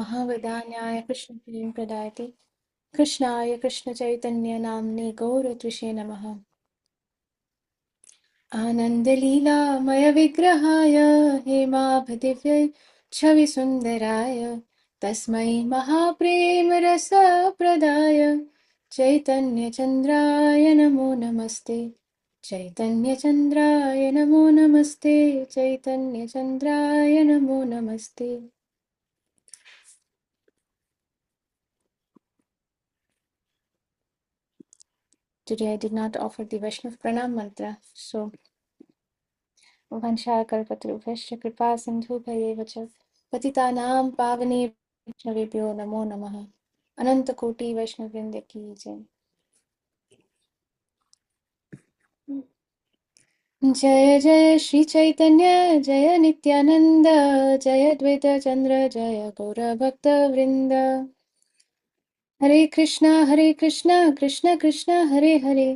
महावदान्याय कृष्णप्रेम प्रदायते कृष्णाय कृष्णचैतन्य नाम्ने गौरत्विषे नमः। आनन्दलीलामय विग्रहाय हेमाभदिव्य छविसुन्दराय तस्मै महाप्रेमरसप्रदाय चैतन्यचन्द्राय नमो नमस्ते। चैतन्यचन्द्राय नमो नमस्ते। चैतन्यचन्द्राय नमो नमस्ते। Today I did not offer the Vaishnav Pranam mantra, so Vanshakalpatarubhasya kripa sindhubhayeva cha patitanam pavane Vaishnavebhyo namo namaha. Ananta Koti Vaishnavrinda ki jai. जय जय श्री चैतन्य जय नित्यानंद जय द्वैत चंद्र जय गौर भक्त वृंद। हरे Krishna Krishna Krishna Hare Hare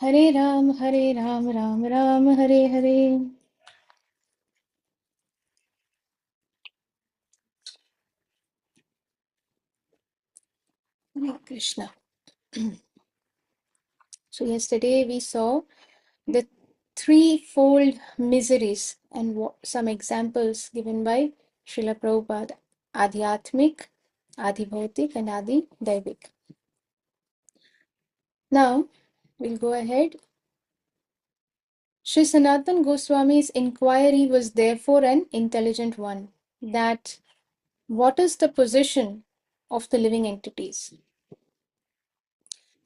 Hare Ram Ram Ram Hare Hare. Hare Krishna. So yesterday we saw the threefold miseries and some examples given by Srila Prabhupada: Adhyatmik, Adhibhautik and Adi Daivik. Now we'll go ahead. Sri Sanatan Goswami's inquiry was therefore an intelligent one, that what is the position of the living entities?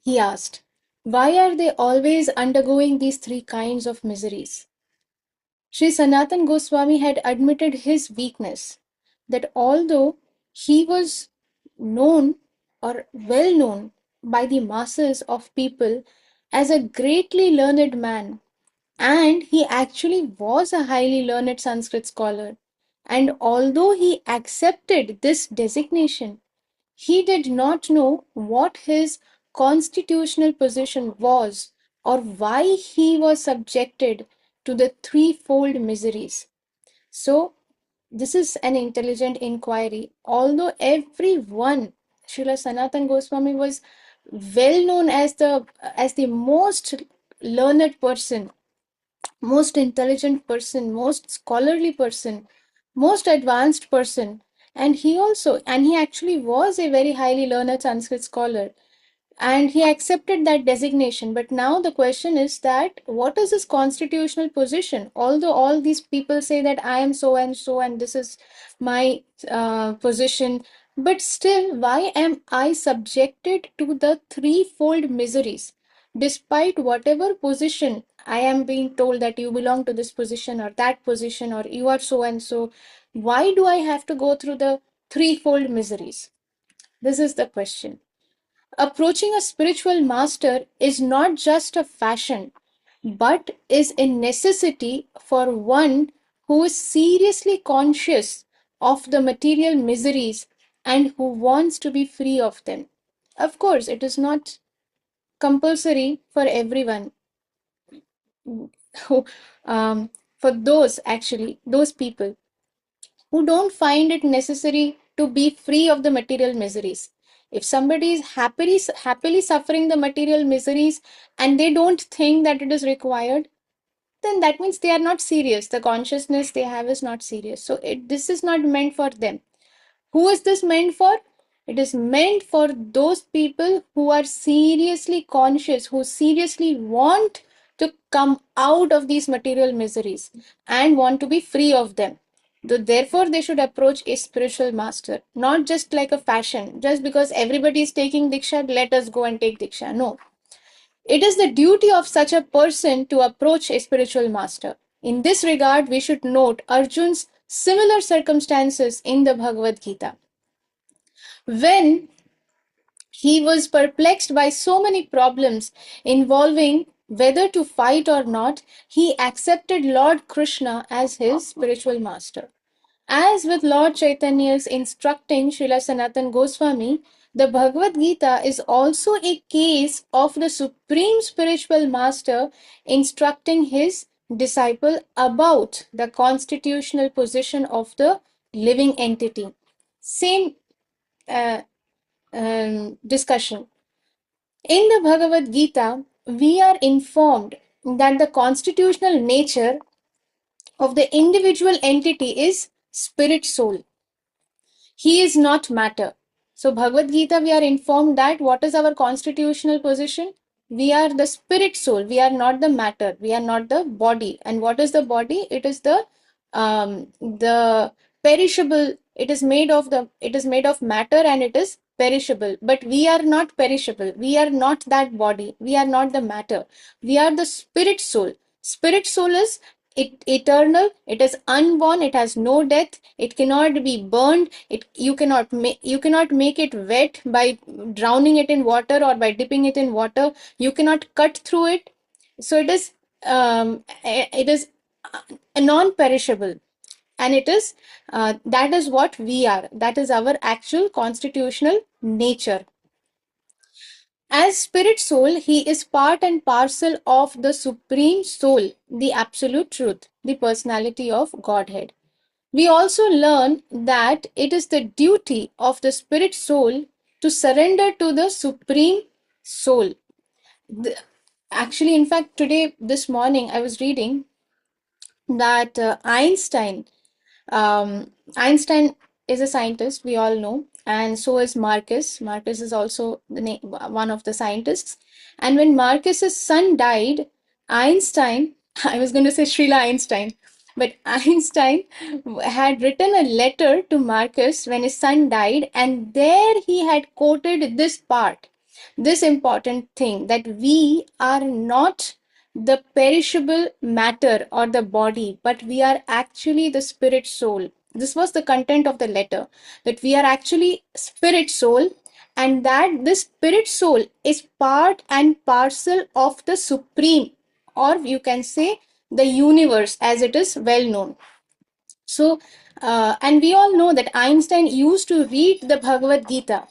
He asked, why are they always undergoing these three kinds of miseries? Sri Sanatan Goswami had admitted his weakness, that although he was known or well known by the masses of people as a greatly learned man, and he actually was a highly learned Sanskrit scholar, and although he accepted this designation, he did not know what his constitutional position was or why he was subjected to the threefold miseries. So, this is an intelligent inquiry. Although everyone, Srila Sanatan Goswami was well known as the most learned person, most intelligent person, most scholarly person, most advanced person, and he actually was a very highly learned Sanskrit scholar, and he accepted that designation. But now the question is that what is his constitutional position? Although all these people say that I am so and so and this is my position, but still, why am I subjected to the threefold miseries? Despite whatever position I am being told that you belong to this position or that position or you are so and so, why do I have to go through the threefold miseries? This is the question. Approaching a spiritual master is not just a fashion, but is a necessity for one who is seriously conscious of the material miseries and who wants to be free of them. Of course, it is not compulsory for everyone. For those people who don't find it necessary to be free of the material miseries. If somebody is happily suffering the material miseries and they don't think that it is required, then that means they are not serious. The consciousness they have is not serious. So this is not meant for them. Who is this meant for? It is meant for those people who are seriously conscious, who seriously want to come out of these material miseries and want to be free of them. Therefore, they should approach a spiritual master, not just like a fashion. Just because everybody is taking Diksha, let us go and take Diksha. No. It is the duty of such a person to approach a spiritual master. In this regard, we should note Arjun's similar circumstances in the Bhagavad Gita. When he was perplexed by so many problems involving whether to fight or not, he accepted Lord Krishna as his spiritual master. As with Lord Chaitanya's instructing Srila Sanatan Goswami, the Bhagavad Gita is also a case of the supreme spiritual master instructing his disciple about the constitutional position of the living entity. Same discussion. In the Bhagavad Gita, we are informed that the constitutional nature of the individual entity is spirit soul. He is not matter. So, Bhagavad Gita, we are informed that what is our constitutional position? We are the spirit soul. We are not the matter. We are not the body. And what is the body? It is the perishable. It is made of the. It is made of matter and it is perishable. But we are not perishable. We are not that body. We are not the matter. We are the spirit soul. Spirit soul is eternal. It is unborn. It has no death. It cannot be burned. You cannot make it wet by drowning it in water or by dipping it in water. You cannot cut through it. So it is a non-perishable, and it is that is what we are. That is our actual constitutional nature. As spirit soul, he is part and parcel of the supreme soul, the absolute truth, the personality of Godhead. We also learn that it is the duty of the spirit soul to surrender to the supreme soul. Actually, in fact, today, this morning, I was reading that Einstein is a scientist, we all know, and so is Marcus. Marcus is also one of the scientists. And when Marcus's son died, Einstein, I was going to say Srila Einstein, but Einstein had written a letter to Marcus when his son died, and there he had quoted this part, this important thing, that we are not the perishable matter or the body, but we are actually the spirit soul. This was the content of the letter, that we are actually spirit soul, and that this spirit soul is part and parcel of the supreme, or you can say the universe as it is well known. So, and we all know that Einstein used to read the Bhagavad Gita.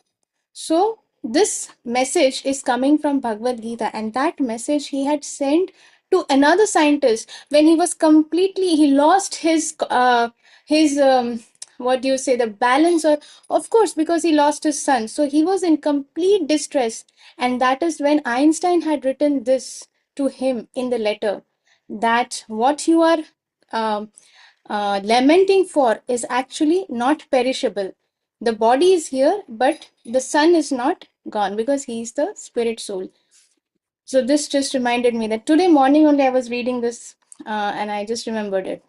So this message is coming from Bhagavad Gita, and that message he had sent to another scientist when he was he lost his what do you say, the balance, or of course because he lost his son, so he was in complete distress, and that is when Einstein had written this to him in the letter, that what you are um, lamenting for is actually not perishable. The body is here, but the son is not gone because he is the spirit soul. So this just reminded me that today morning only I was reading this, and I just remembered it.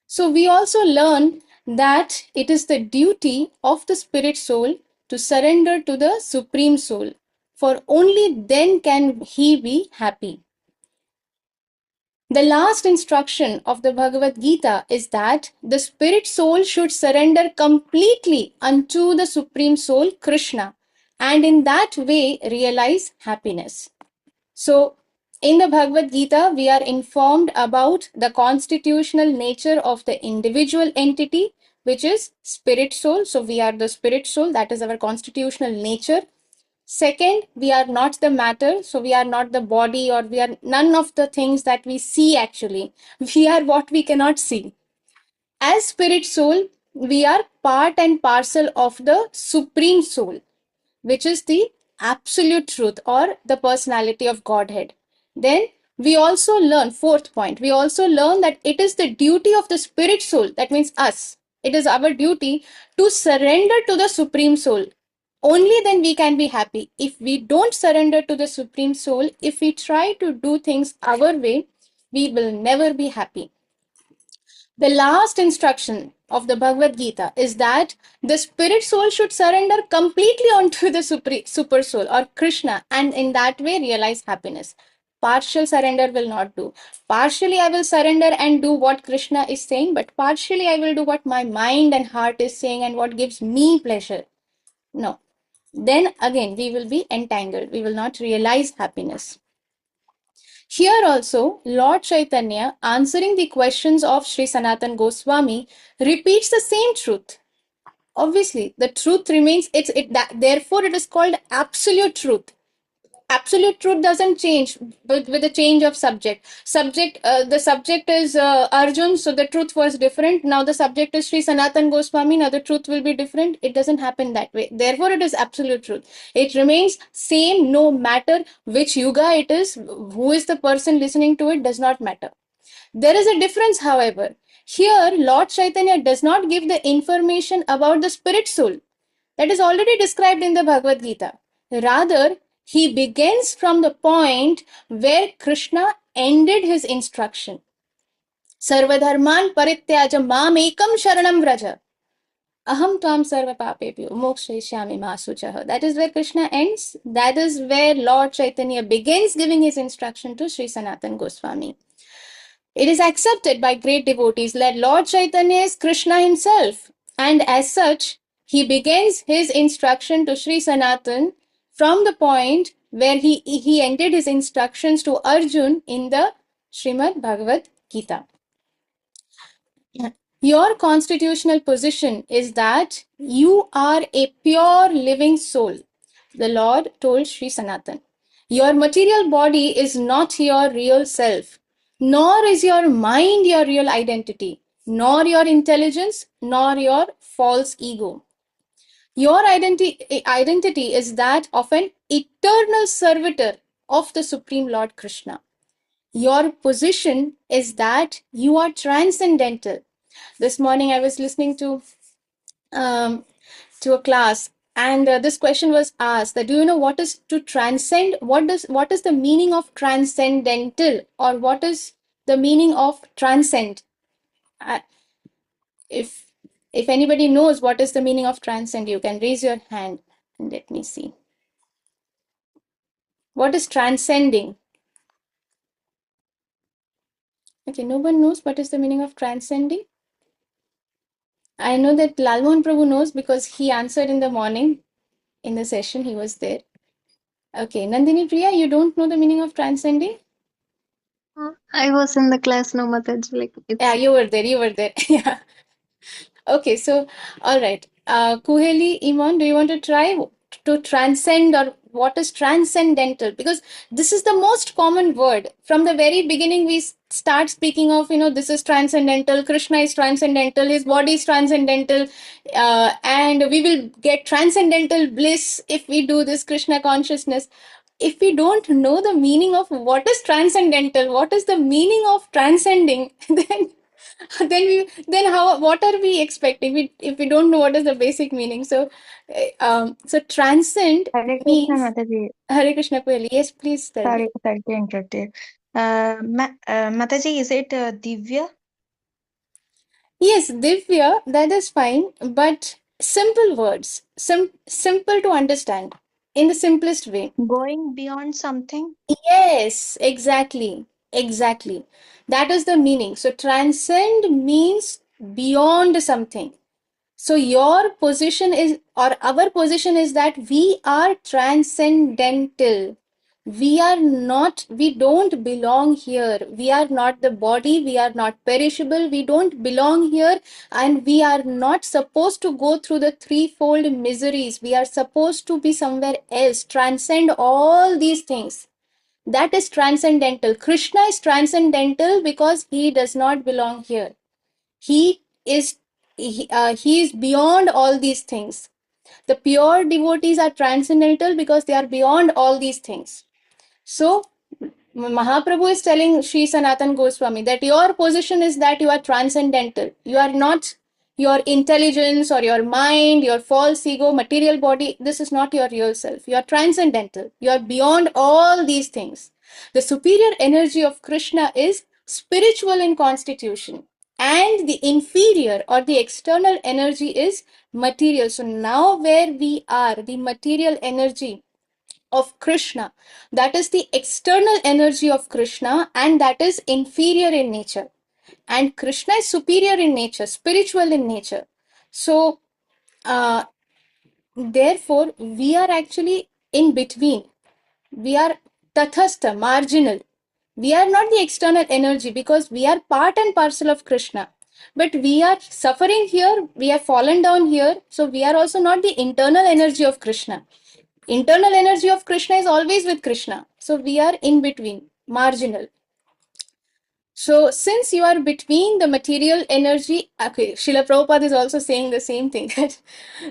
So we also learn that it is the duty of the spirit soul to surrender to the supreme soul, for only then can he be happy. The last instruction of the Bhagavad Gita is that the spirit soul should surrender completely unto the Supreme Soul, Krishna, and in that way realize happiness. So, in the Bhagavad Gita, we are informed about the constitutional nature of the individual entity, which is spirit soul. So, we are the spirit soul, that is our constitutional nature. Second, we are not the matter, so we are not the body, or we are none of the things that we see actually. We are what we cannot see. As spirit soul, we are part and parcel of the supreme soul, which is the absolute truth or the personality of Godhead. Then we also learn, fourth point, we also learn that it is the duty of the spirit soul, that means us. It is our duty to surrender to the supreme soul. Only then we can be happy. If we don't surrender to the supreme soul, if we try to do things our way, we will never be happy. The last instruction of the Bhagavad Gita is that the spirit soul should surrender completely onto the super soul or Krishna, and in that way realize happiness. Partial surrender will not do. Partially I will surrender and do what Krishna is saying, but partially I will do what my mind and heart is saying and what gives me pleasure. No. Then again we will be entangled. We will not realize happiness. Here also, Lord Chaitanya, answering the questions of Sri Sanatan Goswami, repeats the same truth. Obviously, the truth remains, therefore it is called absolute truth. absolute truth doesn't change with the change of subject. The subject is Arjun, so the truth was different. Now the subject is Sri Sanatan Goswami, now the truth will be different. It doesn't happen that way. Therefore, it is absolute truth. It remains same no matter which yuga it is, who is the person listening to it, does not matter. There is a difference, however. Here, Lord Chaitanya does not give the information about the spirit soul that is already described in the Bhagavad Gita. Rather, he begins from the point where Krishna ended his instruction. Sarvadharman parityaja mam ekam sharanam vraja. Aham tvam sarva papebhyo mokshayishyami ma suchaha. That is where Krishna ends. That is where Lord Chaitanya begins giving his instruction to Sri Sanatan Goswami. It is accepted by great devotees that Lord Chaitanya is Krishna himself, and as such, he begins his instruction to Sri Sanatan from the point where he ended his instructions to Arjun in the Srimad Bhagavad Gita. Your constitutional position is that you are a pure living soul, the Lord told Sri Sanatan. Your material body is not your real self, nor is your mind your real identity, nor your intelligence, nor your false ego. Your identity is that of an eternal servitor of the Supreme Lord Krishna. Your position is that you are transcendental. This morning I was listening um, to a class, and this question was asked: that do you know what is to transcend? What is the meaning of transcendental, or what is the meaning of transcend? Uh, if if anybody knows what is the meaning of transcend, you can raise your hand and let me see. What is transcending? Okay, no one knows what is the meaning of transcending. I know that Lalmohan Prabhu knows because he answered in the morning in the session. He was there. Okay, Nandini Priya, you don't know the meaning of transcending? I was in the class, no, Mataji. Like Yeah, it's you were there. You were there. Yeah. Okay, so all right. Kuheli, Iman, do you want to try to transcend, or what is transcendental? Because this is the most common word. From the very beginning, we start speaking of, this is transcendental, Krishna is transcendental, his body is transcendental, and we will get transcendental bliss if we do this Krishna consciousness. If we don't know the meaning of what is transcendental, what is the meaning of transcending, then how, what are we expecting, if we don't know what is the basic meaning? So transcend Hare Krishna, means. Mataji. Hare Krishna Kohli, yes, please tell me. Sorry to interrupt you. Mataji, is it Divya? Yes, Divya, that is fine, but simple words, simple to understand in the simplest way. Going beyond something? Yes, exactly, that is the meaning. So transcend means beyond something. So your position is, or our position is, that we are transcendental. We don't belong here. We are not the body. We are not perishable. We don't belong here. And we are not supposed to go through the threefold miseries. We are supposed to be somewhere else, transcend all these things. That is transcendental. Krishna is transcendental because he does not belong here. He is he is beyond all these things. The pure devotees are transcendental because they are beyond all these things. So Mahaprabhu is telling Sri Sanatan Goswami that your position is that you are transcendental. You are not your intelligence or your mind, your false ego, material body. This is not your real self. You are transcendental. You are beyond all these things. The superior energy of Krishna is spiritual in constitution, and the inferior or the external energy is material. So now, where we are, the material energy of Krishna, that is the external energy of Krishna, and that is inferior in nature. And Krishna is superior in nature, spiritual in nature. So, uh, therefore, we are actually in between. We are tathastha, marginal. We are not the external energy because we are part and parcel of Krishna. But we are suffering here, we have fallen down here, so we are also not the internal energy of Krishna. Internal energy of Krishna is always with Krishna. So we are in between, marginal. So, since you are between the material energy, okay, Srila Prabhupada is also saying the same thing that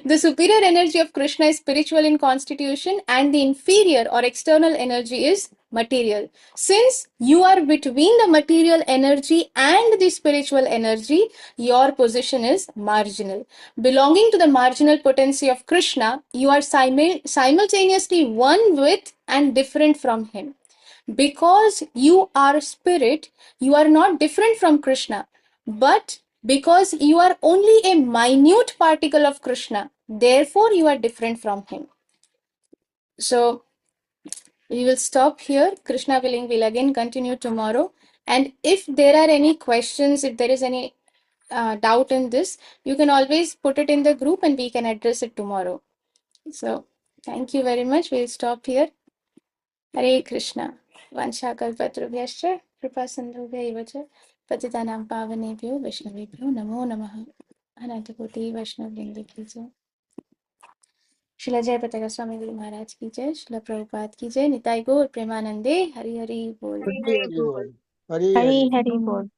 the superior energy of Krishna is spiritual in constitution and the inferior or external energy is material. Since you are between the material energy and the spiritual energy, your position is marginal. Belonging to the marginal potency of Krishna, you are simultaneously one with and different from him. Because you are spirit, you are not different from Krishna. But because you are only a minute particle of Krishna, therefore you are different from him. So we will stop here. Krishna willing, we'll again continue tomorrow. And if there are any questions, if there is any doubt in this, you can always put it in the group and we can address it tomorrow. So thank you very much. We'll stop here. Hare Krishna. Vanchakalpatrubhyascha कृपा सिन्धुभ्यैव च पतितानां पावनेभ्यो वैष्णवेभ्यो नमो नमः. अनंतकोटि वैष्णव वृंद की जय. शिला जय पताका स्वामी गुरु महाराज की जय. शिला प्रभुपाद की जय. निताई गौर प्रेमानंदे. हरि हरि बोल. हरि हरि बोल, हरि हरी हरि हरी बोल.